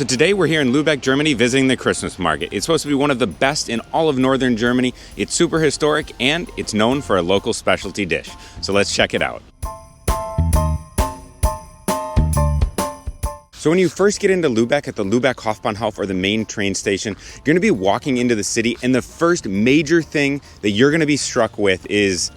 So today we're here in Lübeck, Germany, visiting the Christmas market. It's supposed to be one of the best in all of northern Germany. It's super historic and it's known for a local specialty dish. So let's check it out. So when you first get into Lübeck at the Lübeck Hauptbahnhof or the main train station, you're going to be walking into the city, and the first major thing that you're going to be struck with is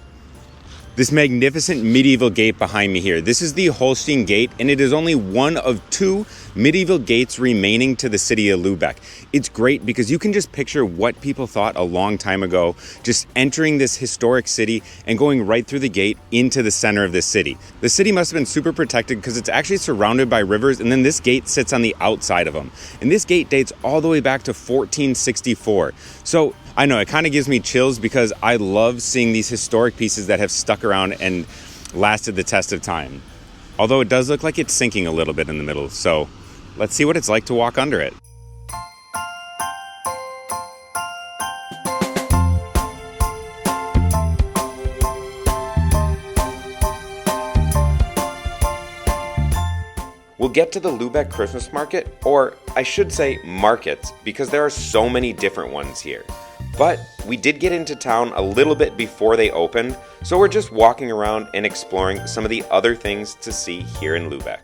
this magnificent medieval gate behind me here. This is the Holstein Gate, and it is only one of two medieval gates remaining to the city of Lübeck. It's great because you can just picture what people thought a long time ago, just entering this historic city and going right through the gate into the center of the city. The city must have been super protected because it's actually surrounded by rivers, and then this gate sits on the outside of them. And this gate dates all the way back to 1464. So I know, it kind of gives me chills because I love seeing these historic pieces that have stuck around and lasted the test of time. Although it does look like it's sinking a little bit in the middle, so let's see what it's like to walk under it. We'll get to the Lübeck Christmas market, or I should say markets, because there are so many different ones here. But we did get into town a little bit before they opened, so we're just walking around and exploring some of the other things to see here in Lübeck.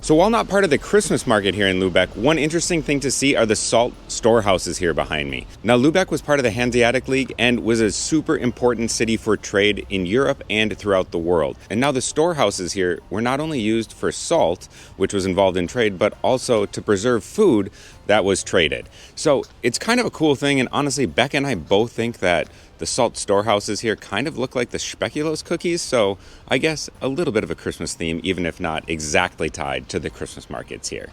So while not part of the Christmas market here in Lübeck, one interesting thing to see are the salt storehouses here behind me. Now, Lübeck was part of the Hanseatic League and was a super important city for trade in Europe and throughout the world. And now the storehouses here were not only used for salt, which was involved in trade, but also to preserve food that was traded. So it's kind of a cool thing, and honestly, Becca and I both think that the salt storehouses here kind of look like the speculoos cookies, so I guess a little bit of a Christmas theme, even if not exactly tied to the Christmas markets here.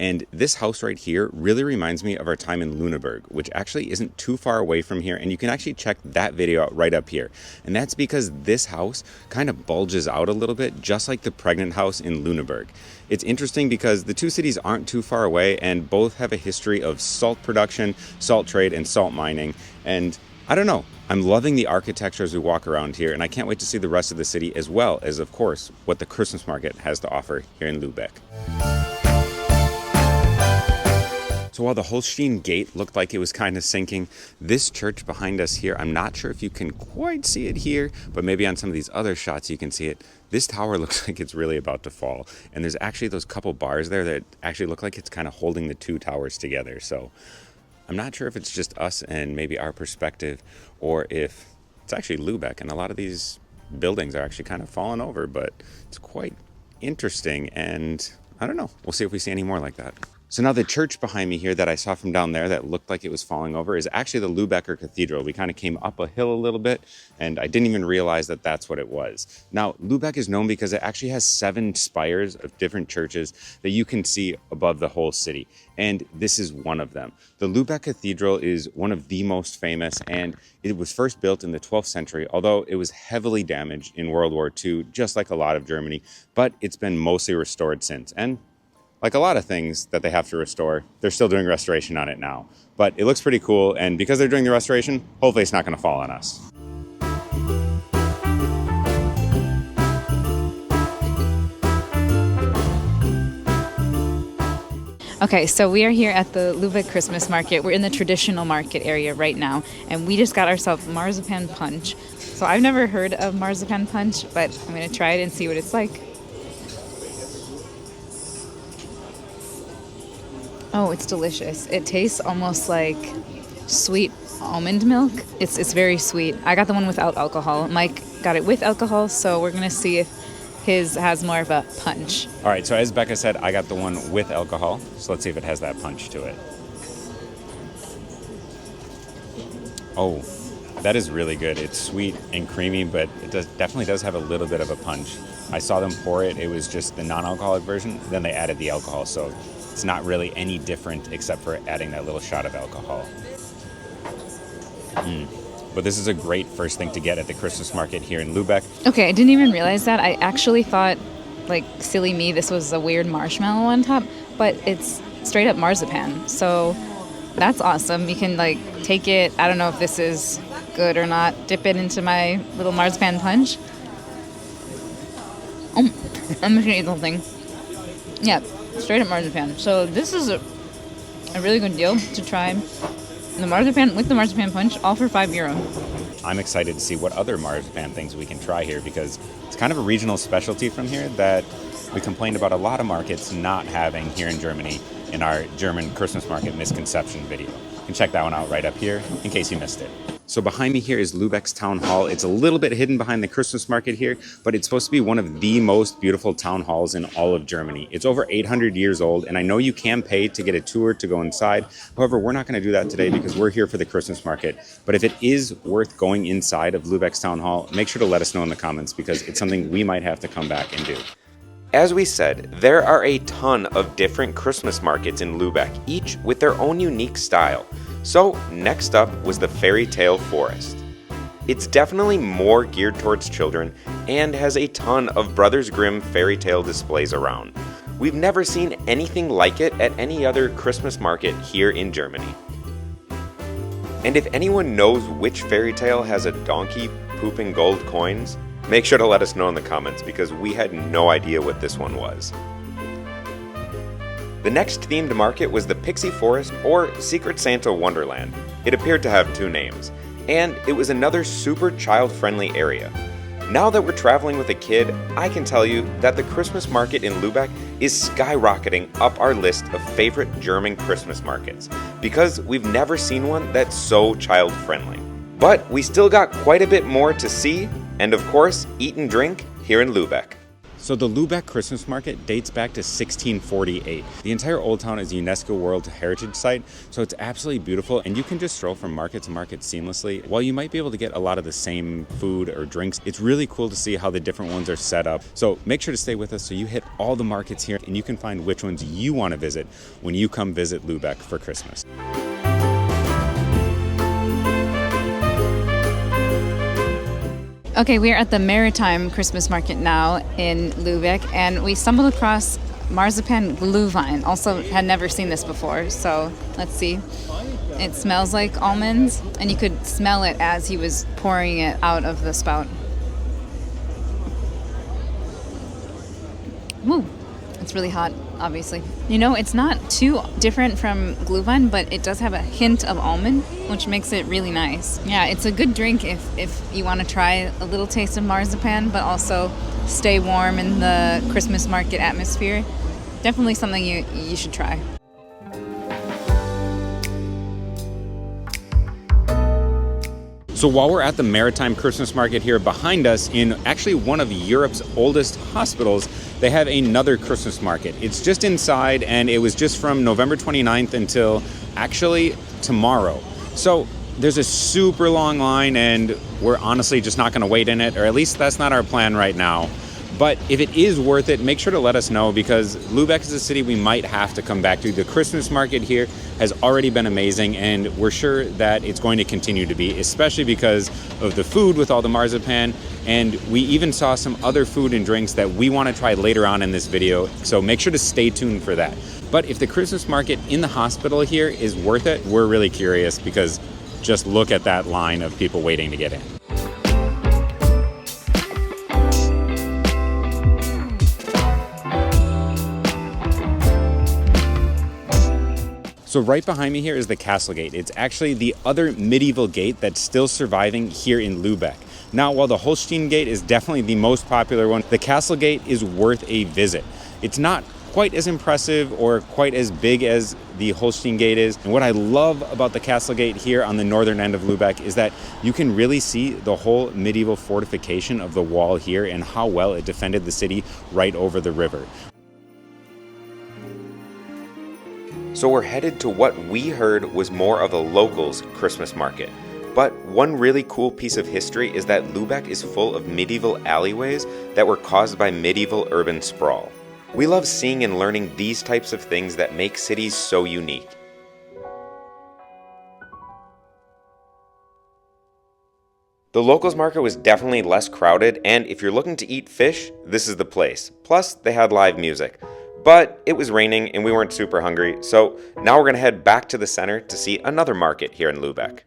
And this house right here really reminds me of our time in Lüneburg, which actually isn't too far away from here, and you can actually check that video out right up here. And that's because this house kind of bulges out a little bit, just like the pregnant house in Lüneburg. It's interesting because the two cities aren't too far away and both have a history of salt production, salt trade, and salt mining. And I don't know, I'm loving the architecture as we walk around here, and I can't wait to see the rest of the city, as well as, of course, what the Christmas market has to offer here in Lübeck. So while the Holstein Gate looked like it was kind of sinking, this church behind us here, I'm not sure if you can quite see it here, but maybe on some of these other shots you can see it. This tower looks like it's really about to fall. And there's actually those couple bars there that actually look like it's kind of holding the two towers together. So I'm not sure if it's just us and maybe our perspective, or if it's actually Lübeck and a lot of these buildings are actually kind of falling over, but it's quite interesting, and I don't know. We'll see if we see any more like that. So now the church behind me here that I saw from down there that looked like it was falling over is actually the Lübecker Cathedral. We kind of came up a hill a little bit, and I didn't even realize that that's what it was. Now, Lübeck is known because it actually has 7 spires of different churches that you can see above the whole city, and this is one of them. The Lübeck Cathedral is one of the most famous, and it was first built in the 12th century, although it was heavily damaged in World War II, just like a lot of Germany, but it's been mostly restored since. And like a lot of things that they have to restore, they're still doing restoration on it now. But it looks pretty cool, and because they're doing the restoration, hopefully it's not going to fall on us. Okay, so we are here at the Lübeck Christmas market. We're in the traditional market area right now, and we just got ourselves marzipan punch. So I've never heard of marzipan punch, but I'm going to try it and see what it's like. Oh, it's delicious. It tastes almost like sweet almond milk. It's very sweet. I got the one without alcohol. Mike got it with alcohol, so we're going to see if his has more of a punch. All right, so as Becca said, I got the one with alcohol, so let's see if it has that punch to it. Oh, that is really good. It's sweet and creamy, but it definitely does have a little bit of a punch. I saw them pour it. It was just the non-alcoholic version. Then they added the alcohol, so it's not really any different except for adding that little shot of alcohol. But this is a great first thing to get at the Christmas market here in Lübeck. Okay, I didn't even realize that. I actually thought, like, silly me, this was a weird marshmallow on top, but it's straight up marzipan. So that's awesome. You can, like, take it. I don't know if this is good or not, dip it into my little marzipan punch. I'm just gonna eat the whole thing. Yeah, straight up marzipan. So this is a really good deal to try the marzipan with the marzipan punch, all for €5. I'm excited to see what other marzipan things we can try here because it's kind of a regional specialty from here that we complained about a lot of markets not having here in Germany in our German Christmas market misconception video. You can check that one out right up here in case you missed it. So behind me here is Lübeck's town hall. It's a little bit hidden behind the Christmas market here, but it's supposed to be one of the most beautiful town halls in all of Germany. It's over 800 years old, and I know you can pay to get a tour to go inside. However, we're not going to do that today because we're here for the Christmas market. But if it is worth going inside of Lübeck's town hall, make sure to let us know in the comments because it's something we might have to come back and do. As we said, there are a ton of different Christmas markets in Lübeck, each with their own unique style. So next up was the Fairy Tale Forest. It's definitely more geared towards children and has a ton of Brothers Grimm fairy tale displays around. We've never seen anything like it at any other Christmas market here in Germany. And if anyone knows which fairy tale has a donkey pooping gold coins, make sure to let us know in the comments because we had no idea what this one was. The next themed market was the Pixie Forest or Secret Santa Wonderland. It appeared to have two names, and it was another super child-friendly area. Now that we're traveling with a kid, I can tell you that the Christmas market in Lübeck is skyrocketing up our list of favorite German Christmas markets because we've never seen one that's so child-friendly. But we still got quite a bit more to see and of course eat and drink here in Lübeck. So the Lübeck Christmas market dates back to 1648. The entire old town is a UNESCO World Heritage site, so it's absolutely beautiful and you can just stroll from market to market seamlessly. While you might be able to get a lot of the same food or drinks, it's really cool to see how the different ones are set up. So make sure to stay with us so you hit all the markets here and you can find which ones you want to visit when you come visit Lübeck for Christmas. Okay, we are at the Maritime Christmas Market now in Lübeck, and we stumbled across Marzipan Glühwein. Also had never seen this before, so let's see. It smells like almonds, and you could smell it as he was pouring it out of the spout. Woo! It's really hot, obviously. You know, it's not too different from Glühwein, but it does have a hint of almond, which makes it really nice. Yeah, it's a good drink if you want to try a little taste of marzipan, but also stay warm in the Christmas market atmosphere. Definitely something you should try. So while we're at the Maritime Christmas Market here behind us in actually one of Europe's oldest hospitals, they have another Christmas market. It's just inside and it was just from November 29th until actually tomorrow. So there's a super long line and we're honestly just not gonna wait in it, or at least that's not our plan right now. But if it is worth it, make sure to let us know because Lübeck is a city we might have to come back to. The Christmas market here has already been amazing and we're sure that it's going to continue to be, especially because of the food with all the marzipan. And we even saw some other food and drinks that we want to try later on in this video. So make sure to stay tuned for that. But if the Christmas market in the hospital here is worth it, we're really curious because just look at that line of people waiting to get in. So right behind me here is the Castle Gate. It's actually the other medieval gate that's still surviving here in Lübeck. Now, while the Holstein Gate is definitely the most popular one, the Castle Gate is worth a visit. It's not quite as impressive or quite as big as the Holstein Gate is. And what I love about the Castle Gate here on the northern end of Lübeck is that you can really see the whole medieval fortification of the wall here and how well it defended the city right over the river. So we're headed to what we heard was more of a locals' Christmas market. But one really cool piece of history is that Lübeck is full of medieval alleyways that were caused by medieval urban sprawl. We love seeing and learning these types of things that make cities so unique. The locals market was definitely less crowded, and if you're looking to eat fish, this is the place. Plus, they had live music. But it was raining and we weren't super hungry, so now we're going to head back to the center to see another market here in Lübeck.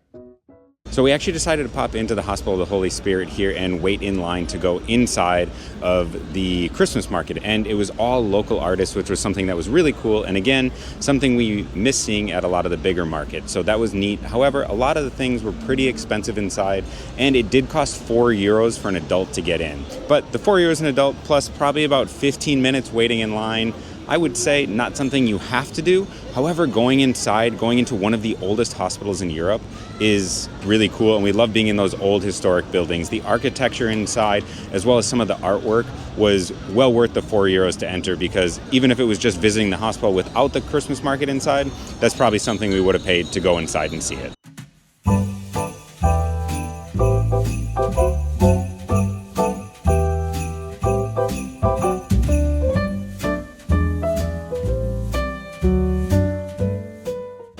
So we actually decided to pop into the Hospital of the Holy Spirit here and wait in line to go inside of the Christmas market. And it was all local artists, which was something that was really cool. And again, something we miss seeing at a lot of the bigger markets. So that was neat. However, a lot of the things were pretty expensive inside, and it did cost €4 for an adult to get in. But the €4 an adult plus probably about 15 minutes waiting in line, I would say not something you have to do. However, going inside, going into one of the oldest hospitals in Europe is really cool, and we love being in those old historic buildings. The architecture inside, as well as some of the artwork, was well worth the €4 to enter, because even if it was just visiting the hospital without the Christmas market inside, that's probably something we would have paid to go inside and see it.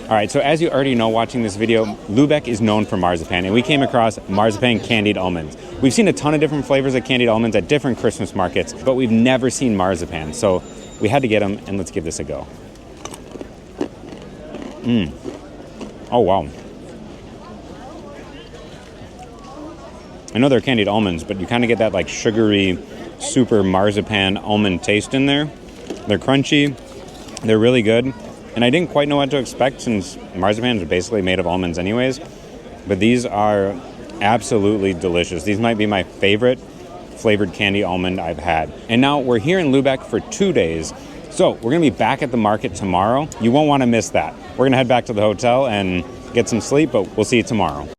All right, so as you already know watching this video, Lübeck is known for marzipan, and we came across marzipan candied almonds. We've seen a ton of different flavors of candied almonds at different Christmas markets, but we've never seen marzipan, so we had to get them, and let's give this a go. Oh, wow. I know they're candied almonds, but you kind of get that like sugary, super marzipan almond taste in there. They're crunchy, they're really good. And I didn't quite know what to expect, since marzipan is basically made of almonds anyways. But these are absolutely delicious. These might be my favorite flavored candy almond I've had. And now we're here in Lübeck for 2 days. So we're going to be back at the market tomorrow. You won't want to miss that. We're going to head back to the hotel and get some sleep, but we'll see you tomorrow.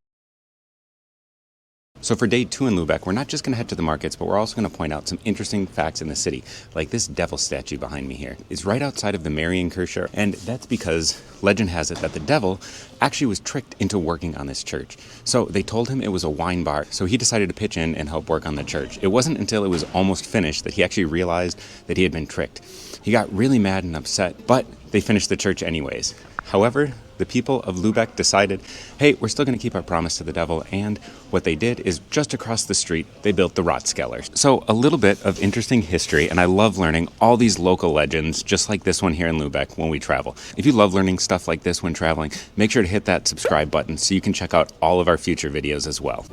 So for day 2 in Lübeck, we're not just going to head to the markets, but we're also going to point out some interesting facts in the city. Like this devil statue behind me here is right outside of the Marienkirche, and that's because legend has it that the devil actually was tricked into working on this church. So they told him it was a wine bar, so he decided to pitch in and help work on the church. It wasn't until it was almost finished that he actually realized that he had been tricked. He got really mad and upset, but they finished the church anyways. However, the people of Lübeck decided, hey, we're still going to keep our promise to the devil, and what they did is just across the street, they built the Ratskeller. So a little bit of interesting history, and I love learning all these local legends, just like this one here in Lübeck when we travel. If you love learning stuff like this when traveling, make sure to hit that subscribe button so you can check out all of our future videos as well.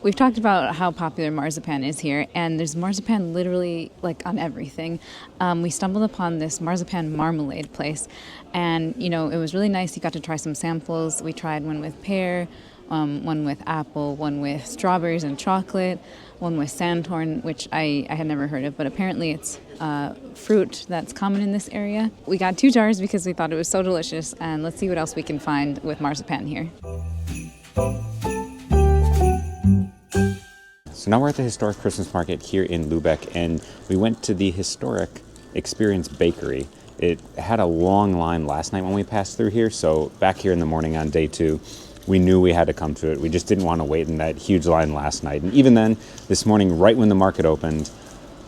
We've talked about how popular marzipan is here, and there's marzipan literally like on everything. We stumbled upon this marzipan marmalade place, and you know, it was really nice. You got to try some samples. We tried one with pear, one with apple, one with strawberries and chocolate, one with sandthorn, which I had never heard of, but apparently it's fruit that's common in this area. We got 2 jars because we thought it was so delicious, and let's see what else we can find with marzipan here. So now we're at the historic Christmas market here in Lübeck, and we went to the historic Experience Bakery. It had a long line last night when we passed through here, so back here in the morning on day 2, we knew we had to come to it. We just didn't want to wait in that huge line last night. And even then, this morning, right when the market opened,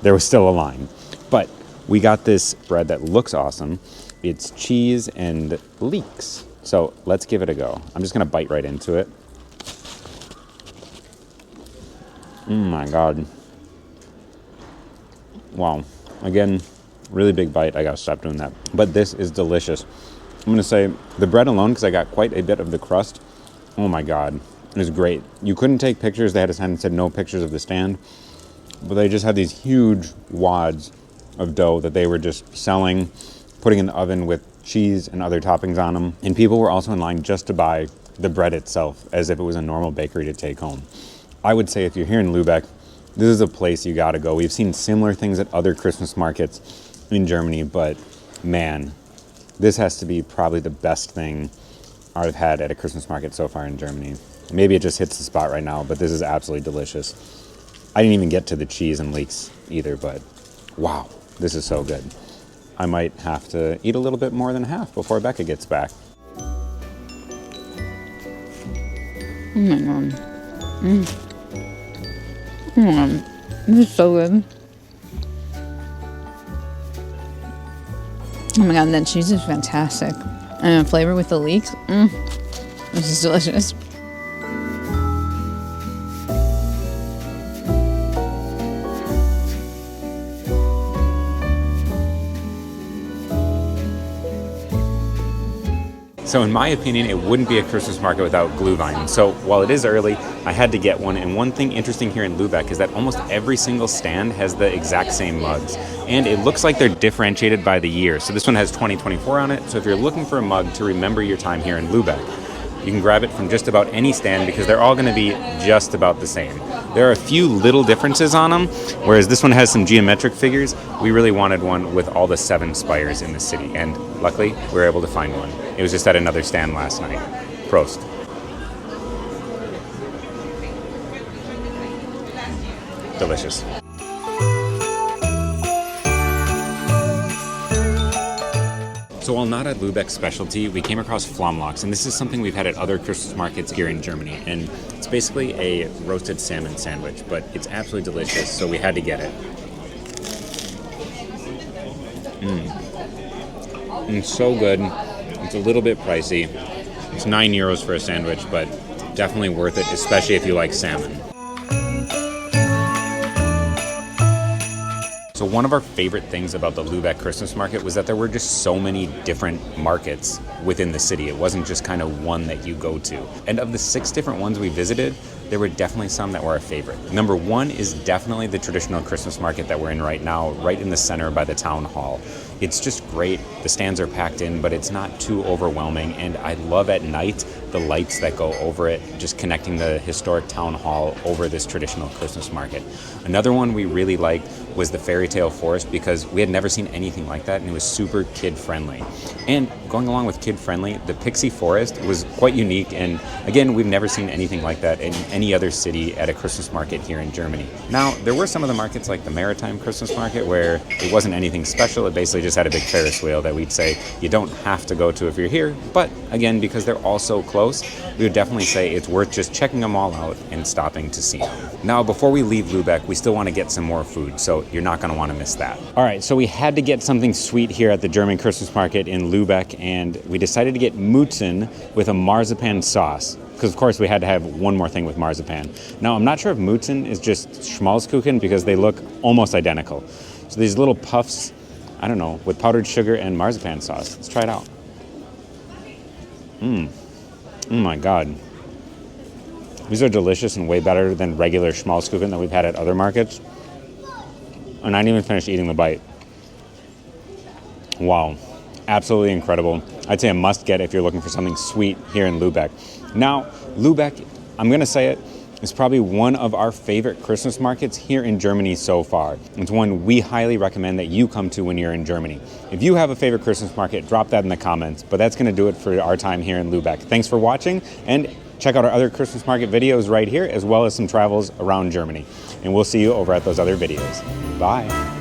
there was still a line. But we got this bread that looks awesome. It's cheese and leeks. So let's give it a go. I'm just going to bite right into it. Oh my God. Wow. Again, really big bite. I gotta stop doing that. But this is delicious. I'm gonna say the bread alone, because I got quite a bit of the crust. Oh my God. It was great. You couldn't take pictures. They had a sign that said no pictures of the stand. But they just had these huge wads of dough that they were just selling, putting in the oven with cheese and other toppings on them. And people were also in line just to buy the bread itself, as if it was a normal bakery to take home. I would say if you're here in Lübeck, this is a place you gotta go. We've seen similar things at other Christmas markets in Germany, but man, this has to be probably the best thing I've had at a Christmas market so far in Germany. Maybe it just hits the spot right now, but this is absolutely delicious. I didn't even get to the cheese and leeks either, but wow, this is so good. I might have to eat a little bit more than half before Becca gets back. Oh my God. This is so good. Oh my God, and that cheese is fantastic. And the flavor with the leeks, this is delicious. So in my opinion, it wouldn't be a Christmas market without Glühwein. So while it is early, I had to get one. And one thing interesting here in Lübeck is that almost every single stand has the exact same mugs. And it looks like they're differentiated by the year. So this one has 2024 on it. So if you're looking for a mug to remember your time here in Lübeck, you can grab it from just about any stand because they're all going to be just about the same. There are a few little differences on them, whereas this one has some geometric figures. We really wanted one with all the 7 spires in the city, and luckily we were able to find one. It was just at another stand last night. Prost. Delicious. So while not a Lübeck specialty, we came across Flammlachs, and this is something we've had at other Christmas markets here in Germany. And it's basically a roasted salmon sandwich, but it's absolutely delicious, so we had to get it. It's so good. It's a little bit pricey. It's 9 euros for a sandwich, but definitely worth it, especially if you like salmon. So one of our favorite things about the Lübeck Christmas market was that there were just so many different markets within the city. It wasn't just kind of one that you go to. And of the 6 different ones we visited, there were definitely some that were our favorite. Number 1 is definitely the traditional Christmas market that we're in right now, right in the center by the town hall. It's just great. The stands are packed in, but it's not too overwhelming. And I love at night the lights that go over it, just connecting the historic town hall over this traditional Christmas market. Another one we really liked was the Fairy Tale Forest because we had never seen anything like that, and it was super kid-friendly. And going along with kid-friendly, the Pixie Forest was quite unique, and again, we've never seen anything like that in any other city at a Christmas market here in Germany. Now, there were some of the markets like the Maritime Christmas Market where it wasn't anything special. It basically just had a big Ferris wheel that we'd say you don't have to go to if you're here, but again, because they're all so close, we would definitely say it's worth just checking them all out and stopping to see them. Now, before we leave Lübeck, we still want to get some more food, so you're not going to want to miss that. All right, so we had to get something sweet here at the German Christmas market in Lübeck, and we decided to get Mutzen with a marzipan sauce, because of course we had to have one more thing with marzipan. Now, I'm not sure if Mutzen is just Schmalzkuchen because they look almost identical. So these little puffs, I don't know, with powdered sugar and marzipan sauce. Let's try it out. Oh my God. These are delicious and way better than regular Schmalzkuchen that we've had at other markets. And I didn't even finish eating the bite. Wow. Absolutely incredible. I'd say a must get if you're looking for something sweet here in Lübeck. Now, Lübeck, I'm going to say it, is probably one of our favorite Christmas markets here in Germany so far. It's one we highly recommend that you come to when you're in Germany. If you have a favorite Christmas market, drop that in the comments. But that's going to do it for our time here in Lübeck. Thanks for watching, and check out our other Christmas market videos right here, as well as some travels around Germany. And we'll see you over at those other videos. Bye.